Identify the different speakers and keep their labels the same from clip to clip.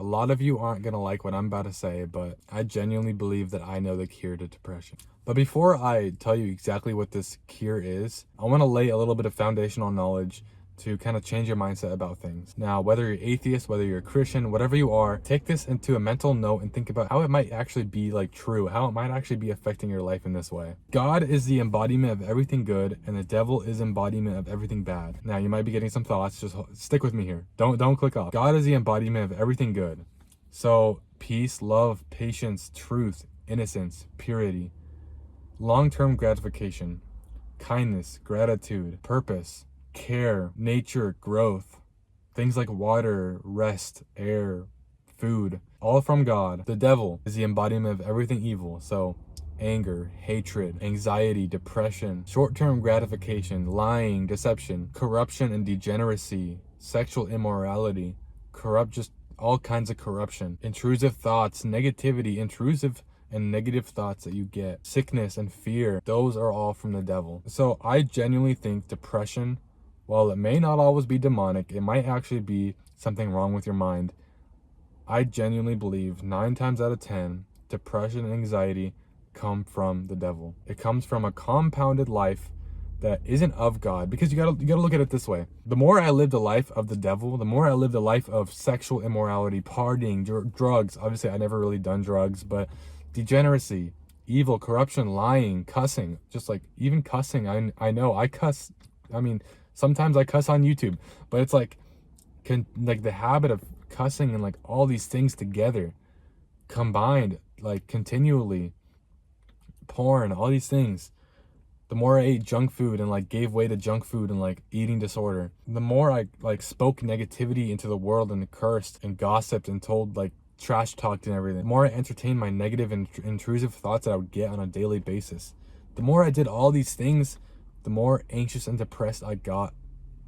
Speaker 1: A lot of you aren't going to like what I'm about to say, but I genuinely believe that I know the cure to depression. But before I tell you exactly what this cure is, I want to lay a little bit of foundational knowledge to kind of change your mindset about things. Now, whether you're atheist, whether you're a Christian, whatever you are, take this into a mental note and think about how it might actually be like true, how it might actually be affecting your life in this way. God is the embodiment of everything good, and the devil is embodiment of everything bad. Now, you might be getting some thoughts, just stick with me here. Don't click off. God is the embodiment of everything good. So, peace, love, patience, truth, innocence, purity, long-term gratification, kindness, gratitude, purpose, care, nature, growth, things like water, rest, air, food, all from God. The devil is the embodiment of everything evil. So anger, hatred, anxiety, depression, short-term gratification, lying, deception, corruption and degeneracy, sexual immorality, just all kinds of corruption, intrusive thoughts, negativity, intrusive and negative thoughts that you get, sickness and fear, those are all from the devil. So I genuinely think depression, while it may not always be demonic, it might actually be something wrong with your mind. I genuinely believe 9 times out of 10, depression and anxiety come from the devil. It comes from a compounded life that isn't of God, because you gotta look at it this way. The more I live the life of the devil, the more I live the life of sexual immorality, partying, drugs. Obviously, I never really done drugs, but degeneracy, evil, corruption, lying, cussing, just like even cussing. I know I cuss. I mean, sometimes I cuss on YouTube, but it's like the habit of cussing and like all these things together, combined, like continually, porn, all these things. The more I ate junk food and like gave way to junk food and like eating disorder, the more I like spoke negativity into the world and cursed and gossiped and told like trash talked and everything. The more I entertained my negative and intrusive thoughts that I would get on a daily basis. The more I did all these things, the more anxious and depressed I got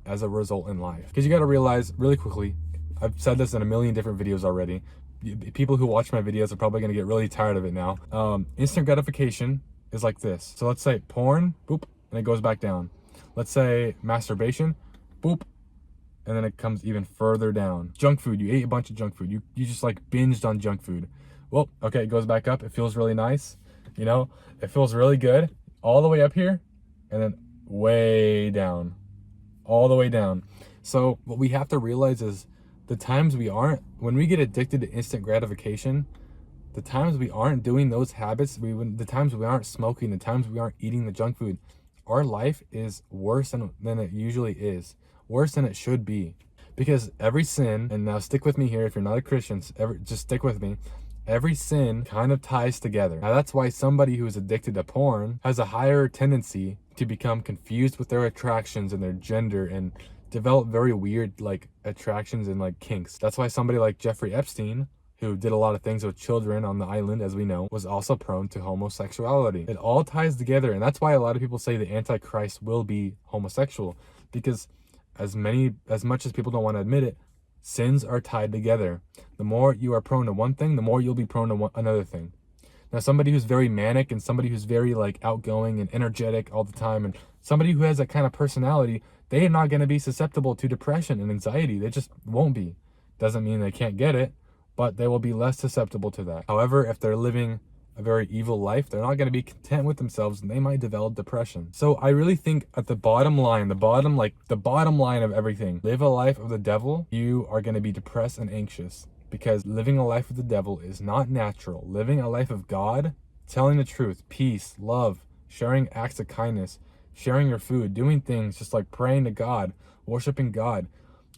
Speaker 1: as a result in life. Because you got to realize really quickly, I've said this in a million different videos already. People who watch my videos are probably going to get really tired of it now. Instant gratification is like this. So let's say porn, boop, and it goes back down. Let's say masturbation, boop, and then it comes even further down. Junk food, you ate a bunch of junk food. You just like binged on junk food. Well, okay, it goes back up. It feels really nice. You know, it feels really good all the way up here and then way down, all the way down. So what we have to realize is the times when we get addicted to instant gratification, the times we aren't doing those habits, the times we aren't smoking, the times we aren't eating the junk food, our life is worse than it usually is, worse than it should be. Because every sin, and now stick with me here if you're not a Christian, just stick with me, every sin kind of ties together. Now that's why somebody who's addicted to porn has a higher tendency to become confused with their attractions and their gender and develop very weird like attractions and like kinks. That's why somebody like Jeffrey Epstein, who did a lot of things with children on the island, as we know, was also prone to homosexuality. It all ties together, and that's why a lot of people say the Antichrist will be homosexual, because as much as people don't want to admit it, sins are tied together. The more you are prone to one thing, the more you'll be prone to another thing. Now, somebody who's very manic and somebody who's very like outgoing and energetic all the time, and somebody who has that kind of personality, they are not going to be susceptible to depression and anxiety. They just won't be. Doesn't mean they can't get it, but they will be less susceptible to that. However, if they're living a very evil life, they're not going to be content with themselves and they might develop depression. So I really think at the bottom line of everything, live a life of the devil, you are going to be depressed and anxious, because living a life of the devil is not natural. Living a life of God, telling the truth, peace, love, sharing acts of kindness, sharing your food, doing things just like praying to God, worshiping God.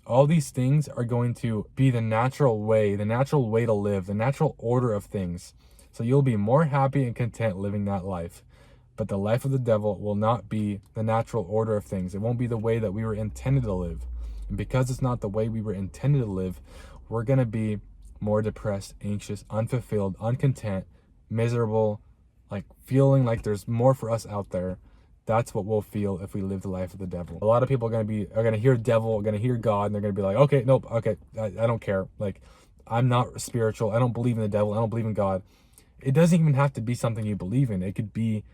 Speaker 1: All these things are going to be the natural way to live, the natural order of things. So you'll be more happy and content living that life. But the life of the devil will not be the natural order of things. It won't be the way that we were intended to live. And because it's not the way we were intended to live, we're going to be more depressed, anxious, unfulfilled, uncontent, miserable, like feeling like there's more for us out there. That's what we'll feel if we live the life of the devil. A lot of people are going to hear devil, are going to hear God, and they're going to be like, okay, nope, okay, I don't care. Like, I'm not spiritual. I don't believe in the devil. I don't believe in God. It doesn't even have to be something you believe in. It could be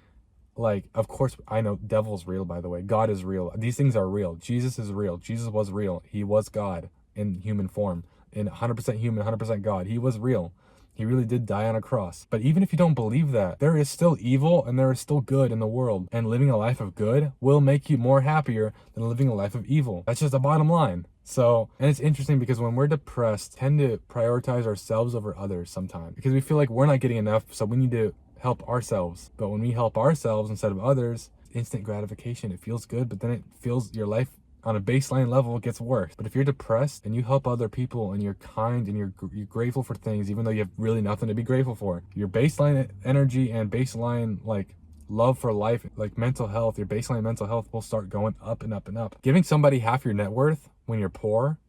Speaker 1: like, of course, I know devil's real, by the way. God is real. These things are real. Jesus is real. Jesus was real. He was God in human form. and 100% human, 100% God. He was real. He really did die on a cross. But even if you don't believe that, there is still evil and there is still good in the world. And living a life of good will make you more happier than living a life of evil. That's just the bottom line. So, and it's interesting because when we're depressed, tend to prioritize ourselves over others sometimes because we feel like we're not getting enough, so we need to help ourselves. But when we help ourselves instead of others, instant gratification, it feels good, but then it feels your life on a baseline level gets worse. But if you're depressed and you help other people and you're kind and you're grateful for things, even though you have really nothing to be grateful for, your baseline energy and baseline like love for life, like mental health, your baseline mental health will start going up and up and up. Giving somebody half your net worth when you're poor,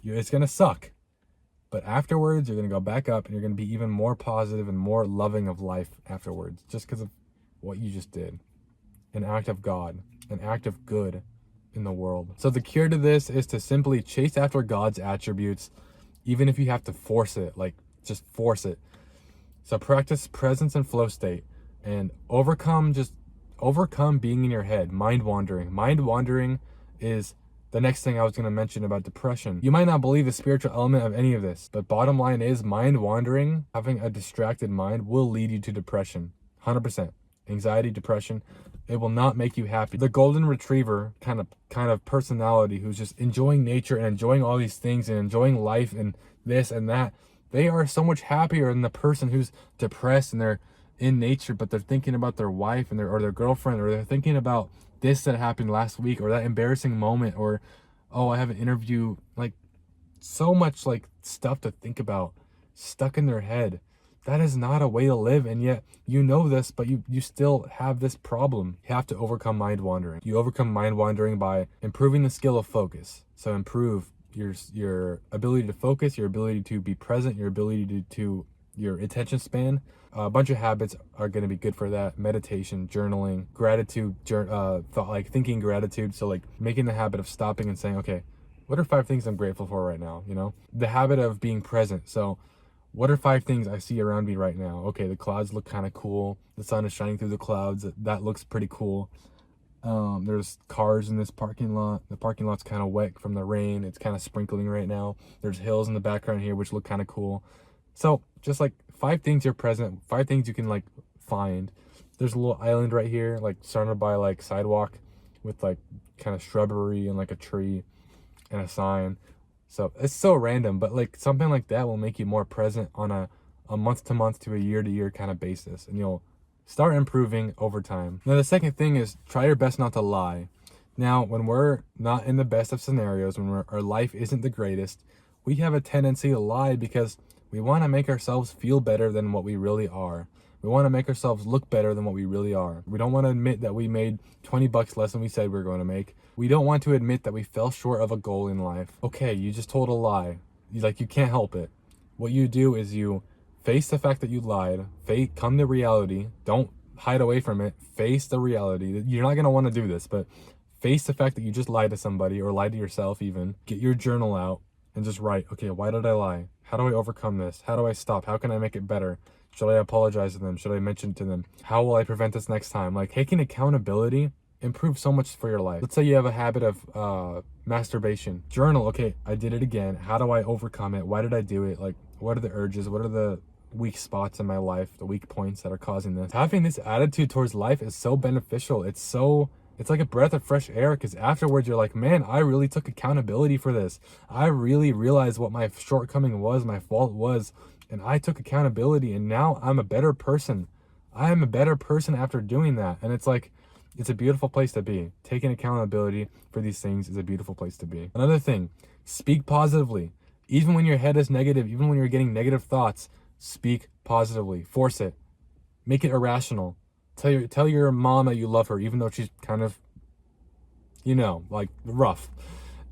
Speaker 1: it's gonna suck. But afterwards, you're gonna go back up and you're gonna be even more positive and more loving of life afterwards, just because of what you just did. An act of God, an act of good in the world. So the cure to this is to simply chase after God's attributes, even if you have to force it, like just force it. So practice presence and flow state and overcome being in your head, mind wandering. Mind wandering is the next thing I was going to mention about depression. You might not believe the spiritual element of any of this, but bottom line is mind wandering, having a distracted mind will lead you to depression. 100%. Anxiety, depression, it will not make you happy. The golden retriever kind of personality who's just enjoying nature and enjoying all these things and enjoying life and this and that, they are so much happier than the person who's depressed and they're in nature, but they're thinking about their wife and their girlfriend, or they're thinking about this that happened last week, or that embarrassing moment, or oh, I have an interview. Like so much like stuff to think about stuck in their head. That is not a way to live, and yet you know this, but you still have this problem. You have to overcome mind wandering. You overcome mind wandering by improving the skill of focus. So improve your ability to focus, your ability to be present, your ability to your attention span. A bunch of habits are going to be good for that. Meditation, journaling, gratitude, like thinking gratitude. So like making the habit of stopping and saying, okay, what are 5 things I'm grateful for right now? You know, the habit of being present. So what are 5 things I see around me right now? Okay, the clouds look kind of cool. The sun is shining through the clouds. That looks pretty cool. There's cars in this parking lot. The parking lot's kind of wet from the rain. It's kind of sprinkling right now. There's hills in the background here, which look kind of cool. So just like 5 things you're present, 5 things you can like find. There's a little island right here, like surrounded by like sidewalk with like kind of shrubbery and like a tree and a sign. So it's so random, but like something like that will make you more present on a month to month to a year to year kind of basis, and you'll start improving over time. Now the second thing is try your best not to lie. Now when we're not in the best of scenarios, when our life isn't the greatest, we have a tendency to lie because we want to make ourselves feel better than what we really are. We want to make ourselves look better than what we really are. We don't want to admit that we made $20 less than we said we were going to make. We don't want to admit that we fell short of a goal in life. Okay, you just told a lie. You can't help it. What you do is you face the fact that you lied. Come to reality. Don't hide away from it. Face the reality. You're not going to want to do this, but face the fact that you just lied to somebody or lied to yourself even. Get your journal out and just write, okay, why did I lie? How do I overcome this? How do I stop? How can I make it better? Should I apologize to them? Should I mention it to them? How will I prevent this next time? Like taking accountability improves so much for your life. Let's say you have a habit of masturbation. Journal, okay, I did it again. How do I overcome it? Why did I do it? Like, what are the urges? What are the weak spots in my life, the weak points that are causing this? Having this attitude towards life is so beneficial. It's like a breath of fresh air, because afterwards you're like, man, I really took accountability for this. I really realized what my shortcoming was, my fault was, and I took accountability, and now I'm a better person. I am a better person after doing that. And it's like, it's a beautiful place to be. Taking accountability for these things is a beautiful place to be. Another thing, speak positively. Even when your head is negative, even when you're getting negative thoughts, speak positively. Force it. Make it irrational. Tell your mom that you love her, even though she's kind of, like rough.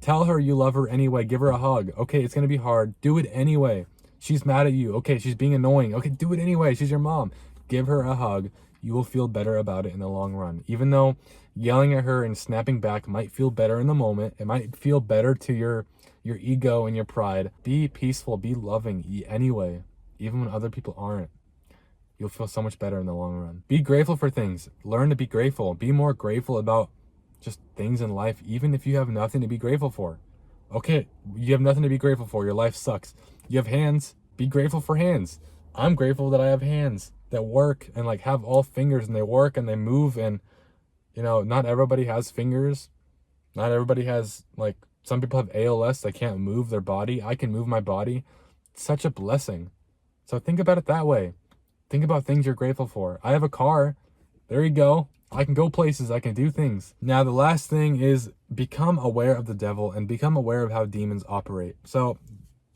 Speaker 1: Tell her you love her anyway. Give her a hug. Okay, it's going to be hard. Do it anyway. She's mad at you. Okay, she's being annoying. Okay, do it anyway. She's your mom. Give her a hug. You will feel better about it in the long run. Even though yelling at her and snapping back might feel better in the moment, it might feel better to your ego and your pride. Be peaceful. Be loving anyway, even when other people aren't. You'll feel so much better in the long run. Be grateful for things. Learn to be grateful. Be more grateful about just things in life, even if you have nothing to be grateful for. Okay, you have nothing to be grateful for. Your life sucks. You have hands. Be grateful for hands. I'm grateful that I have hands that work and like have all fingers and they work and they move. And not everybody has fingers. Not everybody has, like, some people have ALS. They can't move their body. I can move my body. It's such a blessing. So think about it that way. Think about things you're grateful for. I have a car. There you go. I can go places. I can do things. Now, the last thing is become aware of the devil and become aware of how demons operate. So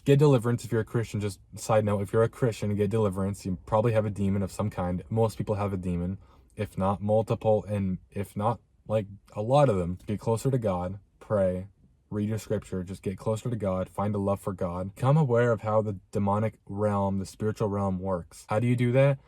Speaker 1: get deliverance if you're a Christian. Just side note, if you're a Christian and get deliverance, you probably have a demon of some kind. Most people have a demon, if not multiple, and if not like a lot of them. Get closer to God, pray, read your scripture, just get closer to God, find a love for God. Become aware of how the demonic realm, the spiritual realm works. How do you do that?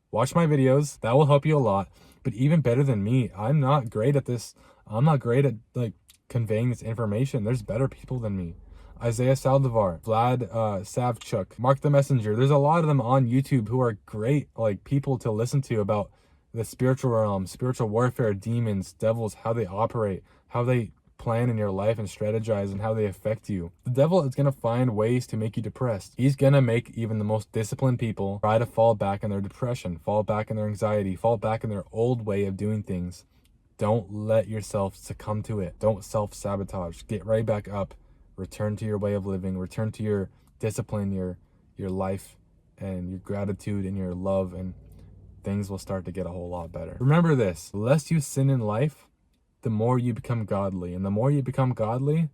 Speaker 1: Watch my videos. That will help you a lot. But even better than me, I'm not great at this. I'm not great at like conveying this information. There's better people than me. Isaiah Saldivar, Vlad Savchuk, Mark the Messenger. There's a lot of them on YouTube who are great like people to listen to about the spiritual realm, spiritual warfare, demons, devils, how they operate, how they plan in your life and strategize, and how they affect you. The devil is going to find ways to make you depressed. He's going to make even the most disciplined people try to fall back in their depression, fall back in their anxiety, fall back in their old way of doing things. Don't let yourself succumb to it. Don't self-sabotage. Get right back up. Return to your way of living. Return to your discipline, your life, and your gratitude and your love, and things will start to get a whole lot better. Remember this: the less you sin in life, the more you become godly. And the more you become godly,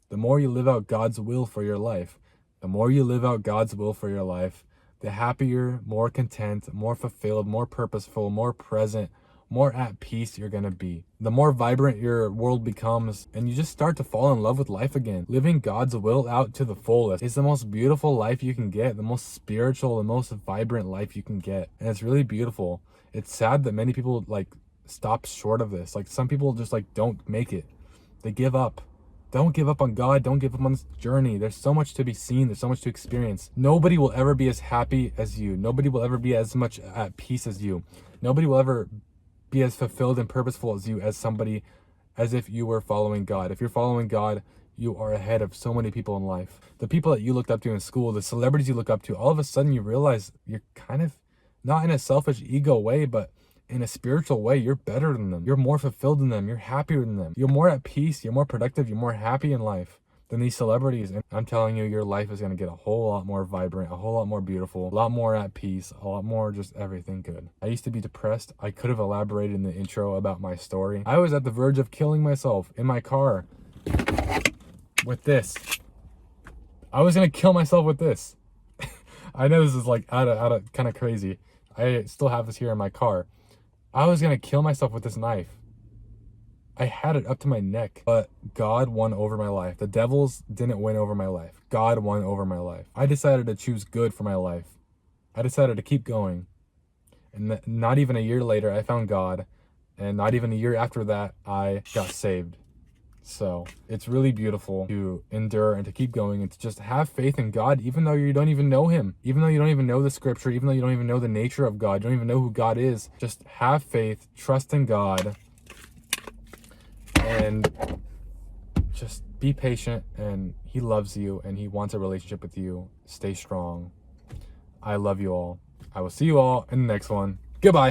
Speaker 1: the more you live out God's will for your life. The more you live out God's will for your life, the happier, more content, more fulfilled, more purposeful, more present, more at peace you're gonna be. The more vibrant your world becomes, and you just start to fall in love with life again. Living God's will out to the fullest is the most beautiful life you can get, the most spiritual, the most vibrant life you can get. And it's really beautiful. It's sad that many people like stop short of this. Like some people just like don't make it. They give up. Don't give up on God. Don't give up on this journey. There's so much to be seen. There's so much to experience. Nobody will ever be as happy as you. Nobody will ever be as much at peace as you. Nobody will ever be as fulfilled and purposeful as you, as if you were following God. If you're following God, you are ahead of so many people in life. The people that you looked up to in school, the celebrities you look up to, all of a sudden you realize you're kind of not in a selfish ego way, but in a spiritual way, you're better than them. You're more fulfilled than them. You're happier than them. You're more at peace. You're more productive. You're more happy in life than these celebrities. And I'm telling you, your life is going to get a whole lot more vibrant, a whole lot more beautiful, a lot more at peace, a lot more just everything good. I used to be depressed. I could have elaborated in the intro about my story. I was at the verge of killing myself in my car with this. I was going to kill myself with this. I know this is like out of kind of crazy. I still have this here in my car. I was going to kill myself with this knife. I had it up to my neck, but God won over my life. The devils didn't win over my life. God won over my life. I decided to choose good for my life. I decided to keep going. And not even a year later, I found God. And not even a year after that, I got saved. So it's really beautiful to endure and to keep going and to just have faith in God, even though you don't even know him, even though you don't even know the scripture, even though you don't even know the nature of God, you don't even know who God is. Just have faith, trust in God, and just be patient, and he loves you and he wants a relationship with you. Stay strong. I love you all. I will see you all in the next one. Goodbye.